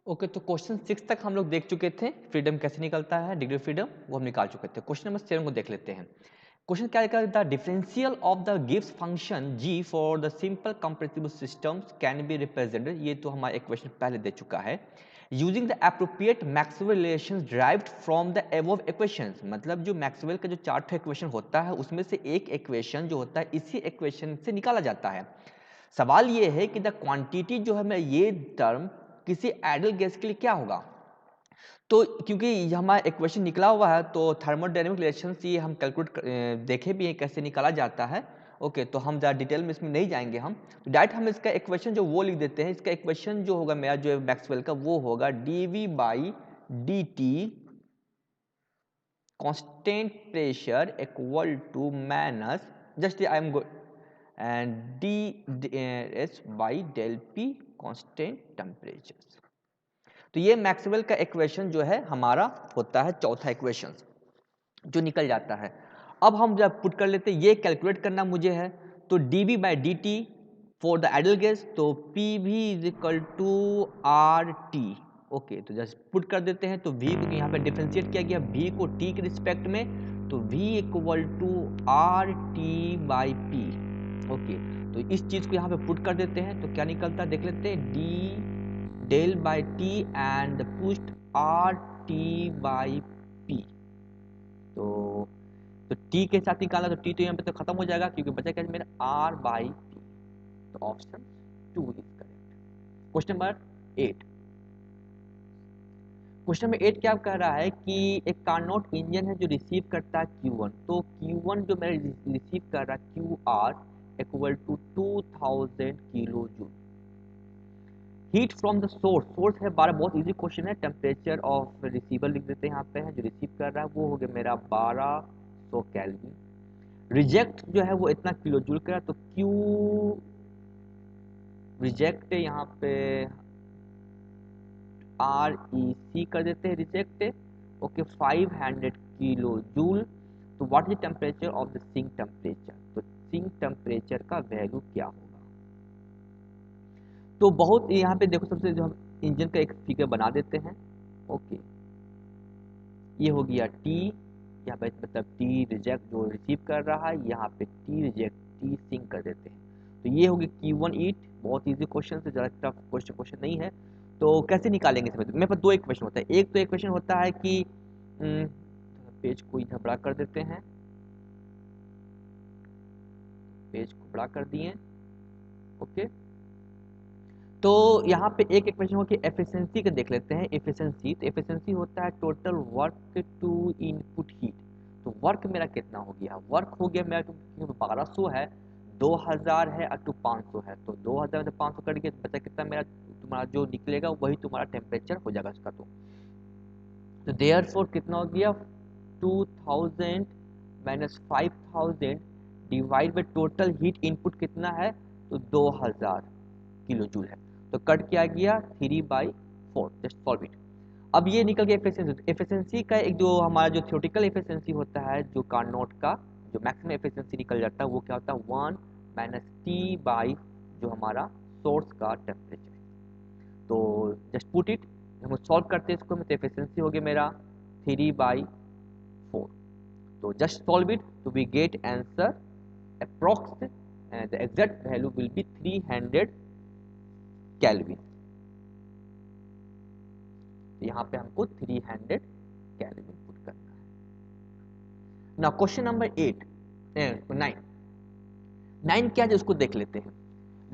Okay तो question 6 तक हम लोग देख चुके थे। फ्रीडम कैसे निकलता है, डिग्री फ्रीडम वो हम निकाल चुके थे। क्वेश्चन नंबर 7 को देख लेते हैं। क्वेश्चन क्या है, the differential of the Gibbs function G for the simple compressible systems can be represented. ये तो हमारा एक क्वेश्चन पहले दे चुका है। Using the appropriate Maxwell relations derived from the above equations, मतलब जो मैक्सवेल का जो 4 इक्वेशन होता है उसमें से एक इक्वेशन जो होता है इसी इक्वेशन से निकाला जाता है। सवाल ये है कि द क्वांटिटी जो है मैं ये टर्म किसी आइडियल गैस के लिए क्या होगा। तो क्योंकि हमारा इक्वेशन निकला हुआ है तो थर्मोडायनेमिक रिलेशंस ये हम कैलकुलेट देखे भी हैं कैसे निकाला जाता है। ओके तो हम ज़्यादा डिटेल में इसमें नहीं जाएंगे। हम डायरेक्ट हम इसका इक्वेशन जो वो लिख देते हैं। इसका इक्वेशन जो होगा मेरा जो मैक्सवेल का वो होगा dv by D T constant pressure equal to minus just I M and D S by del P constant temperature. तो ये मैक्सवेल का इक्वेशन जो है हमारा होता है चौथा इक्वेशन जो निकल जाता है। अब हम जब पुट कर लेते हैं ये कैलकुलेट करना मुझे है तो dv by D T for the ideal gas तो pv is equal to R T. Okay तो जस्ट पुट कर देते हैं तो v को यहाँ पे डिफरेंशिएट किया गया v को t के रिस्पेक्ट में तो v equal to R T by P. Okay तो इस चीज को यहाँ पे पुट कर देते हैं तो क्या निकलता है देख लेते हैं d del by T and put R T by P. तो टी के साथ निकाला तो टी तो यहाँ पे तो खत्म हो जाएगा क्योंकि बचा क्या मेरा आर बाई टी। तो option 2 is correct. Question number 8। Question number 8 क्या कह रहा है कि एक कार्नोट इंजन है जो रिसीव करता है Q1। तो Q1 जो मेरा रिसीव कर रहा है QR equal to 2000 kilo joule. Heat from the source, source है 12, बहुत इजी क्वेश्चन है। टेम्परेचर ऑफ रिसीवर लिख देते हैं यहाँ पे है जो रिसीव कर रहा है वो हो गया मेरा 1200 केल्विन। रिजेक्ट जो है वो इतना किलो जूल करा तो क्यू रिजेक्ट यहाँ पे REC कर देते हैं रिजेक्ट। Okay 500 kilo joule. तो what is the temperature of the sink temperature. तो सिंक टेम्परेचर का वैल्यू क्या होगा। तो बहुत यहाँ पे देखो सबसे जो हम इंजन का एक फिगर बना देते हैं। ओके ये हो गया टी यहाँ पे मतलब टी रिजेक्ट जो रिसीव कर रहा है यहाँ पे टी रिजेक्ट टी सिंक कर देते हैं। तो ये हो गया Q1 ईट। बहुत इजी क्वेश्चन से ज़्यादा टफ क्वेश्चन नहीं है। तो कैसे निकालेंगे इसमें मेरे पास दो इक्वेशन होता है। एक तो इक्वेशन होता है कि पेज को इधर बड़ा कर देते हैं। पेज को बड़ा कर दिए। ओके तो यहाँ पे एक इक्वेशन हो कि एफिशिएंसी का देख लेते हैं। एफिशिएंसी तो एफिशिएंसी होता है total work to input heat. तो वर्क मेरा कितना हो गया, वर्क हो गया मेरा क्योंकि 1200 है 2000 है और 500 है तो 2000 में 500 कट गया तो बचा कितना मेरा तुम्हारा जो निकलेगा वही तुम्हारा टेम्परेचर हो जाएगा उसका। तो देयरफॉर कितना हो गया 2000 minus 5000 divide by total heat input कितना है तो 2000 किलो जूल है। तो कट किया गया 3/4। Just solve it. अब ये निकल गया एफिशिएंसी। एफिशिएंसी का एक जो हमारा जो थ्योरेटिकल एफिशिएंसी होता है जो कार्नोट का जो मैक्सिमम एफिशिएंसी निकल जाता है वो क्या होता है 1 माइनस टी बाई जो हमारा सोर्स का टेम्परेचर है। तो जस्ट पुट इट हम सॉल्व करते हैं इसको तो एफिशिएंसी हो गया मेरा 3/4। तो जस्ट सॉल्व इट तो we get answer approx and the exact value will be 300 kelvin. यहाँ पे हमको 300 केल्विन पुट करना है। ना क्वेश्चन नंबर 9 क्या है उसको देख लेते हैं।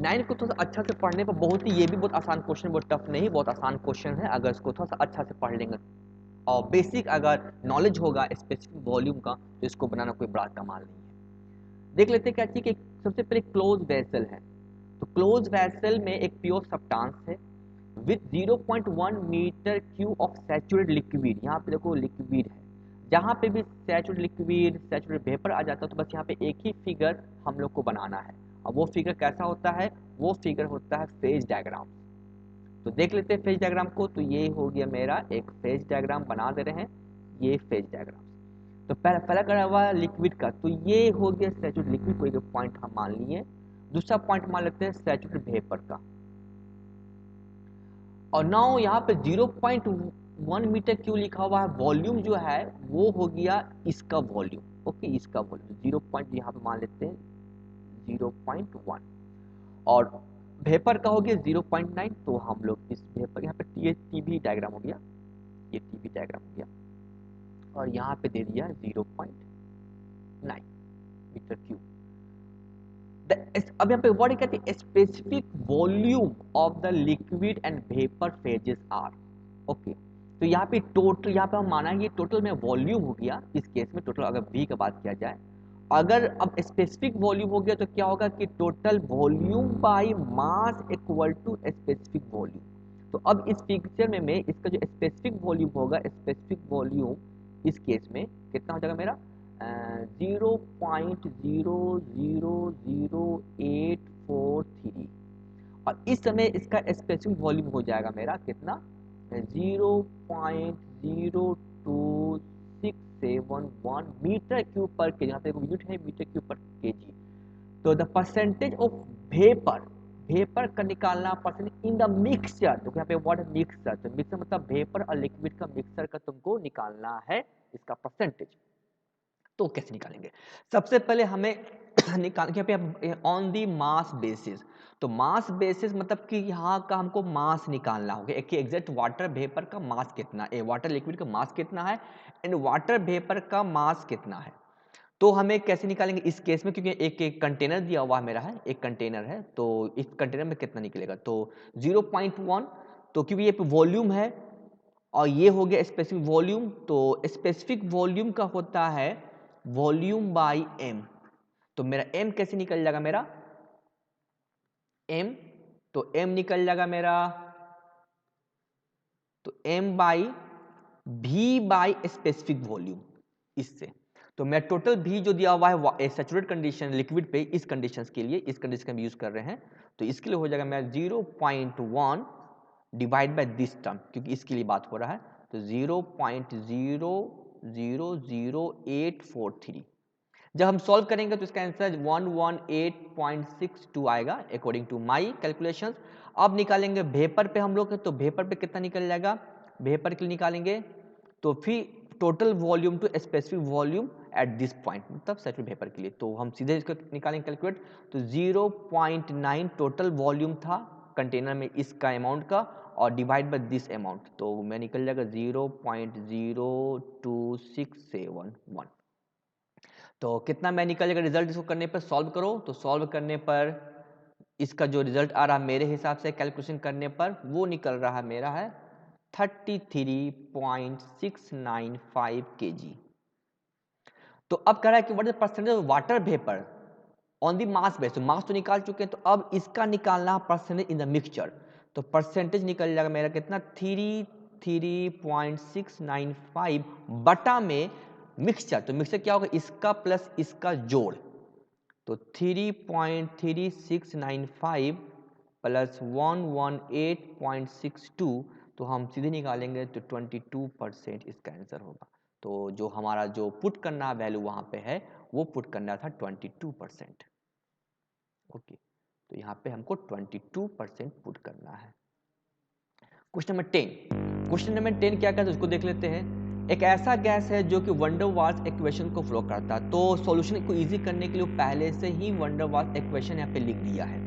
9 को थोड़ा सा अच्छा से पढ़ने पर बहुत ही ये भी बहुत आसान क्वेश्चन, बहुत टफ नहीं, बहुत आसान क्वेश्चन है। अगर इसको थोड़ा सा अच्छा से पढ़ लेंगे और बेसिक अगर नॉलेज होगा स्पेसिफिक वॉल्यूम का तो इसको बनाना कोई बड़ा कमाल नहीं है। देख लेते हैं क्या चीज कि सबसे पहले क्लोज वेसल है। तो क्लोज वेसल में एक प्योर सब्सटेंस है with 0.1 metre cube of saturated liquid. यहाँ पे देखो लिक्विड है, जहाँ पे भी सैचुरेटेड लिक्विड सैचुरेटेड वेपर आ जाता है तो बस यहाँ पे एक ही फिगर हम लोग को बनाना है। अब वो फिगर कैसा होता है, वो फिगर होता है फेज डायग्राम। तो देख लेते हैं फेज डायग्राम को। तो ये हो गया मेरा एक फेज डायग्राम बना दे रहे हैं, ये फेज डायग्राम। तो पहला करा हुआ लिक्विड का तो ये हो गया सैचुरेटेड लिक्विड, कोई पॉइंट हम मान लिए। दूसरा पॉइंट मान लेते हैं सैचुरेटेड वेपर का। और नाउ यहाँ पे 0.1 मीटर क्यों लिखा हुआ है, वॉल्यूम जो है वो हो गया इसका वॉल्यूम, ओके, इसका वॉल्यूम 0 पॉइंट यहाँ पे मान लेते हैं 0.1, और वेपर का हो गया 0.9, तो हम लोग इस वेपर यहाँ पे ये टीबी डायग्राम हो गया, ये टीबी डायग्राम हो गया, और यहाँ पे दे दिया 0.9 मीटर क्यूब। अब यहाँ पे वर्ड कहते हैं specific volume of the liquid and vapour phases are, okay. तो यहाँ पे टोटल, यहाँ पे हम माना ये टोटल में वॉल्यूम हो गया इस केस में, टोटल अगर V का बात किया जाए, अगर अब स्पेसिफिक वॉल्यूम हो गया तो क्या होगा कि total volume by mass equal to specific volume. तो अब इस पिक्चर में मैं इसका जो स्पेसिफिक वॉल्यूम होगा, स्पेसिफिक वॉल्यूम इस केस में कितना हो जाएगा मेरा 0.000843, और इस समय इसका स्पेसिफिक वॉल्यूम हो जाएगा मेरा कितना 0.02671 मीटर क्यूब पर केजी, यहाँ पे यूनिट है मीटर क्यूब पर केजी। तो the percentage of vapour, vapour का निकालना परसेंटेज इन द मिक्सचर, तो यहाँ पे वर्ड है मिक्सचर, तो मिक्सचर मतलब वेपर और लिक्विड का मिक्सचर का तुमको निकालना है इसका परसेंटेज। तो कैसे निकालेंगे, सबसे पहले हमें निकाल के यहाँ पे ऑन दी मास बेसिस, तो मास बेसिस मतलब कि यहाँ का हमको मास निकालना होगा, एक एग्जैक्ट वाटर वेपर का मास कितना है, वाटर लिक्विड का मास कितना है एंड वाटर वेपर का मास कितना है। तो हमें कैसे निकालेंगे इस केस में, क्योंकि एक कंटेनर दिया हुआ मेरा है, एक कंटेनर है, तो इस कंटेनर में कितना निकलेगा, तो 0.1, तो क्योंकि ये वॉल्यूम है और ये हो गया स्पेसिफिक वॉल्यूम, तो स्पेसिफिक वॉल्यूम का होता है वॉल्यूम बाई एम, तो मेरा एम कैसे निकल जाएगा मेरा एम, तो एम निकल जाएगा मेरा, तो एम बाई भी बाई स्पेसिफिक वॉल्यूम, इससे तो मैं टोटल भी जो दिया हुआ है सैचुरेट कंडीशन लिक्विड पे, इस कंडीशंस के लिए, इस कंडीशन का हम यूज कर रहे हैं, तो इसके लिए हो जाएगा मेरा 0.1 डिवाइड बाय दिस टर्म, क्योंकि इसके लिए बात हो रहा है, तो 0.0000843। जब हम सॉल्व करेंगे तो इसका आंसर 118.62 आएगा अकॉर्डिंग टू माय कैलकुलेशंस। अब निकालेंगे वेपर पे हम लोग, तो वेपर पे कितना निकल जाएगा, वेपर के लिए निकालेंगे तो फिर total volume to specific volume at this point, मतलब सैचुरेट वेपर के लिए, तो हम सीधे इसको निकालेंगे कैलकुलेट, तो 0.9 टोटल वॉल्यूम था कंटेनर में इसका अमाउंट का, और डिवाइड बाय दिस अमाउंट, तो मैं निकल जाएगा 0.02671। तो कितना मैं निकल जाएगा रिजल्ट, इसको करने पर सॉल्व करो, तो सॉल्व करने पर इसका जो रिजल्ट आ रहा है मेरे हिसाब से कैलकुलेशन करने पर वो निकल रहा है मेरा है 33.695 kg। तो अब कह रहा है कि what is the percentage of water vapour on the mass base, तो मास तो निकाल चुके हैं, तो अब इसका निकालना परसेंटेज इन द मिक्सचर, तो परसेंटेज निकल जाएगा मेरा कितना 33.695 बटा में मिक्सचर, तो मिक्सचर क्या होगा इसका प्लस इसका जोड़, तो 3.3695 प्लस 118.62, तो हम सीधे निकालेंगे तो 22% इसका आंसर होगा। तो जो हमारा जो पुट करना वैल्यू वहां पे है वो पुट करना था 22%, ओके। तो यहाँ पे हमको 22% पुट करना है। क्वेश्चन नंबर 10, क्वेश्चन नंबर 10 क्या कहता है उसको देख लेते हैं। एक ऐसा गैस है जो कि वंडर वाल्स इक्वेशन को फ्लो करता है, तो सॉल्यूशन को इजी करने के लिए पहले से ही वंडर वाल्स इक्वेशन यहाँ पे लिख दिया है,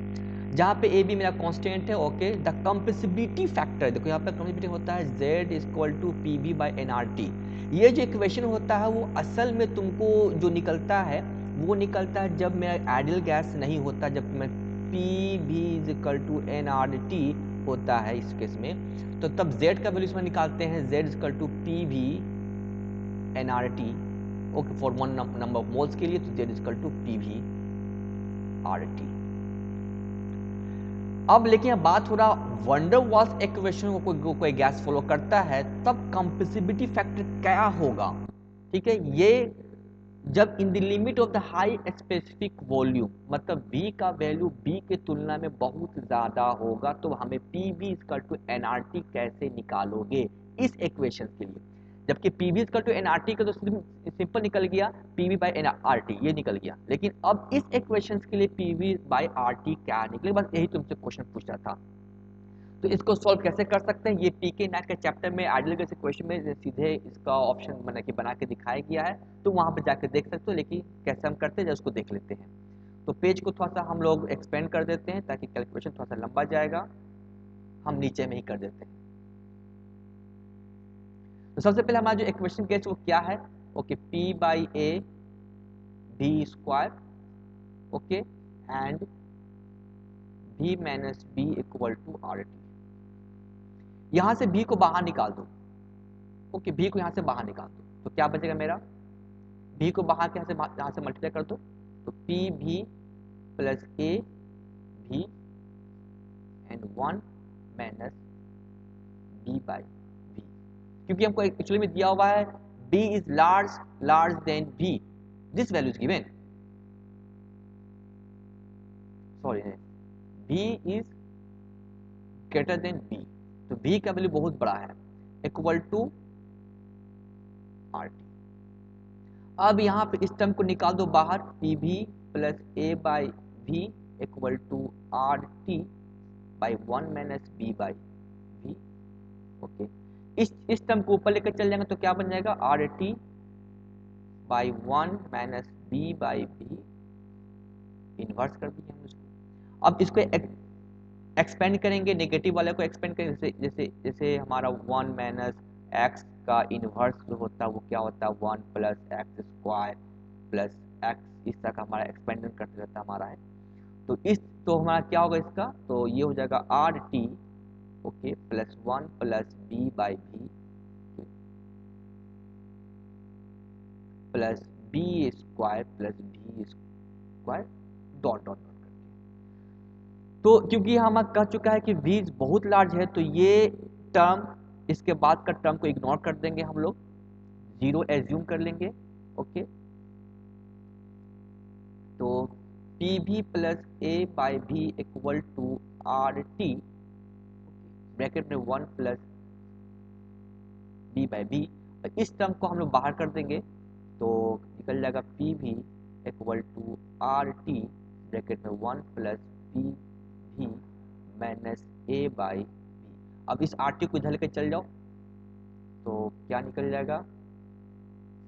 जहाँ पे ए बी मेरा कांस्टेंट है, ओके। द कंप्रेसिबिलिटी फैक्टर, देखो यहाँ पे कंप्रेसिबिलिटी होता है Z equal to P B by N R T, ये जो इक्वेशन होता है वो असल में तुमको जो निकलता है वो निकलता है जब मेरा आइडियल गैस नहीं होता, जब मैं P B equal to N R T होता है इस केस में, तो तब Z का वैल्यू इसमें निकालते हैं Z equal to P V N R T, okay, for one number of moles के लिए, तो Z equal to P V R T. अब लेकिन यह बात हो रहा वंडर वाल्स इक्वेशन को कोई गैस फॉलो करता है तब कंप्रेसिबिलिटी फैक्टर क्या होगा, ठीक है, ये जब in the limit of the high specific volume, मतलब V का वैल्यू B के तुलना में बहुत ज्यादा होगा, तो हमें PV इक्वल टू nRT कैसे निकालोगे इस इक्वेशन के लिए, जबकि PV इक्वल टू nRT का तो सिंपल निकल गया, PV बाई nRT ये निकल गया, लेकिन अब इस इक्वेशन के लिए PV बाई RT क्या निकले, बस यही तुमसे क्वेश्चन पूछ रहा था। तो तो इसको सॉल्व कैसे कर सकते हैं, ये पीके नाइट के चैप्टर में आइडियल के क्वेश्चन में सीधे इसका ऑप्शन बना के दिखाया गया है, तो वहां पे जाकर देख सकते हो। लेकिन कैसे हम करते हैं उसको देख लेते हैं। तो पेज को थोड़ा सा हम लोग एक्सपेंड कर देते हैं ताकि कैलकुलेशन थोड़ा सा लंबा जाएगा, हम नीचे में ही कर देते हैं। तो सबसे पहले हमारा जो इक्वेशन केस वो क्या है, okay, P by A B square, okay, and B minus B equal to R T. यहां से बी को बाहर निकाल दो, ओके, बी को यहां से बाहर निकाल दो, तो क्या बचेगा मेरा, बी को बाहर के यहां से मल्टीप्लाई कर दो, तो P V plus A V and 1 minus B by B, क्योंकि हमको एक्चुअली में दिया हुआ है b is large than b, this value is given, sorry b is greater than b, तो b का वैल्यू बहुत बड़ा है, इक्वल टू आर टी। अब यहाँ पे इस टर्म को निकाल दो बाहर, P V plus A by V equal to R T by 1 minus B by V, okay. इस टर्म को ऊपर लेकर चल जाएंगे तो क्या बन जाएगा, R T by 1 minus B by V, inverse कर दिया हम इसको। अब इसको एक्सपेंड करेंगे, नेगेटिव वाले को एक्सपेंड करेंगे, जैसे जैसे जैसे हमारा 1 माइनस एक्स का इनवर्स जो होता है वो क्या होता है, 1 plus x square plus x, इस तरह का हमारा एक्सपेंड करते रहता हमारा है। तो हमारा क्या होगा इसका, तो ये हो जाएगा R T, okay, plus 1 plus B by V plus B square plus V square dot dot dot करके। तो क्योंकि हम कह चुका है कि v बहुत लार्ज है, तो ये टर्म, इसके बाद का टर्म को इग्नोर कर देंगे हम लोग, जीरो एज्यूम कर लेंगे, ओके। तो P V plus A by V equal to R T, bracket में 1 प्लस बी बाई बी, और इस टर्म को हम लोग बाहर कर देंगे, तो निकल जाएगा P V equal to R T bracket में 1 plus P V minus A by B. अब इस आर टी को इधर लेकर चल जाओ, तो क्या निकल जाएगा,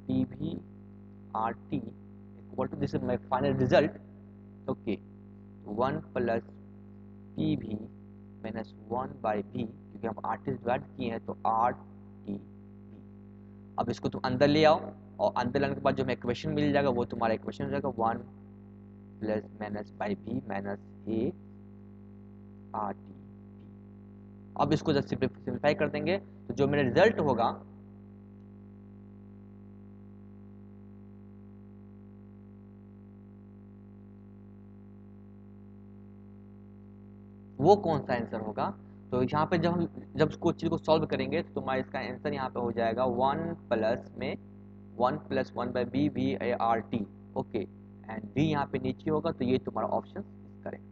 P V R T equal to, this is my final result, okay, 1 plus P V minus 1 by B, क्योंकि हम आर टी डिवाइड किए हैं तो आर टी बी। अब इसको तुम अंदर ले आओ, और अंदर लाने के बाद जो हमें इक्वेशन मिल जाएगा वो तुम्हारा इक्वेशन हो जाएगा 1 plus minus by B minus A R T B. अब इसको जब सिंप्लीफाई कर देंगे तो जो मेरा रिजल्ट होगा, वो कौन सा आंसर होगा, तो यहाँ पे जब उसको चीज को सॉल्व करेंगे तो तुम्हारा इसका आंसर यहाँ पे हो जाएगा 1 प्लस में 1 plus 1 by B V A R T, okay, and B यहाँ पे नीचे होगा, तो ये तुम्हारा ऑप्शन करेक्ट,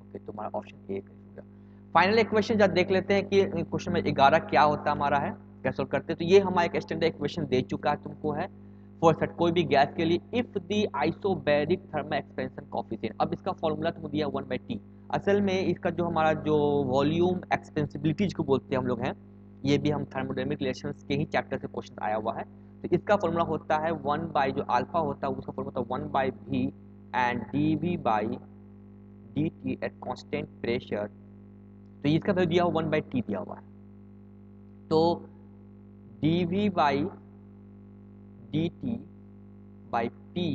ओके, तुम्हारा ऑप्शन ए करेक्ट होगा। फाइनल इक्वेशन जब देख लेते हैं कि क्वेश्चन में 11 क्या होता है हमारा है, क्या सॉल्व करते हैं, तो ये हमारा एक स्टैंडर्ड इक्वेशन दे चुका है तुमको है, फॉर सेट कोई भी गैस के लिए, if the isobaric thermal expansion coefficient. अब इसका फॉर्मूला तुमको दिया 1/T, असल में इसका जो हमारा जो वॉल्यूम एक्सपेंसिबिलिटी जिसको बोलते हैं हम लोग हैं, ये भी हम थर्मोडायनेमिक रिलेशंस के ही चैप्टर से क्वेश्चन आया हुआ है। तो इसका फॉर्मूला होता है 1 बाई जो अल्फा होता है उसका फॉर्मूला होता है 1 by V and D we by D T at constant pressure. तो इसका वैल्यू दिया हुआ 1/T दिया हुआ है, तो D we by D T by P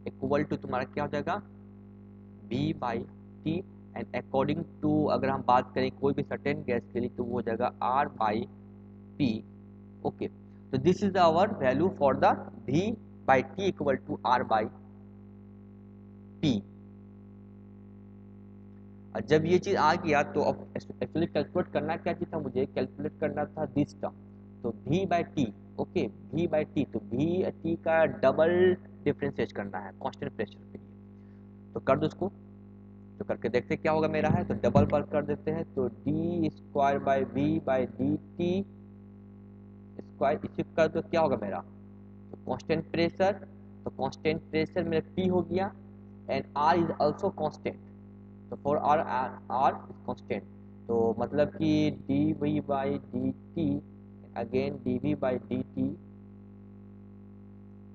equal to तुम्हारा क्या हो जाएगा, v by T, and according to अगर हम बात करें कोई भी सर्टेन गैस के लिए तो वो हो जाएगा r बाई पी, ओके। तो this is our value for the v by T equal to r by P. और जब ये चीज आ गया तो अब एक्चुअली कैलकुलेट करना क्या चीज था, मुझे कैलकुलेट करना था दिस टर्म, तो v by T, okay, v by T, तो v टी का डबल डिफरेंशिएट करना है कांस्टेंट प्रेशर के लिए, तो कर दो उसको, तो करके देखते क्या होगा मेरा है, तो डबल पर कर देते हैं, तो d square by v by D t square, इसी कर दो क्या होगा मेरा, तो कांस्टेंट प्रेशर, तो कांस्टेंट प्रेशर मेरा पी हो गया, and R is also constant, तो फॉर आर इज कांस्टेंट, तो मतलब कि d we by D t again d we by D t,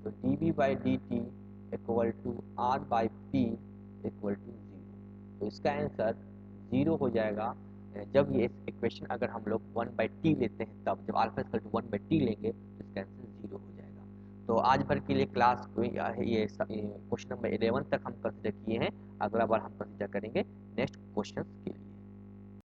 तो D we by D t equal to R by P equal to zero. तो इसका answer zero हो जाएगा जब ये इक्वेशन अगर हम लोग वन बाई टी लेते हैं, तब जब alpha equal to one by T लेंगे तो इसका आंसर जीरो हो जाएगा। तो आज भर के लिए क्लास ये क्वेश्चन नंबर 11 तक हम कंसिडर किए हैं। अगला बार हम कंसिडर करेंगे नेक्स्ट क्वेश्चन के लिए।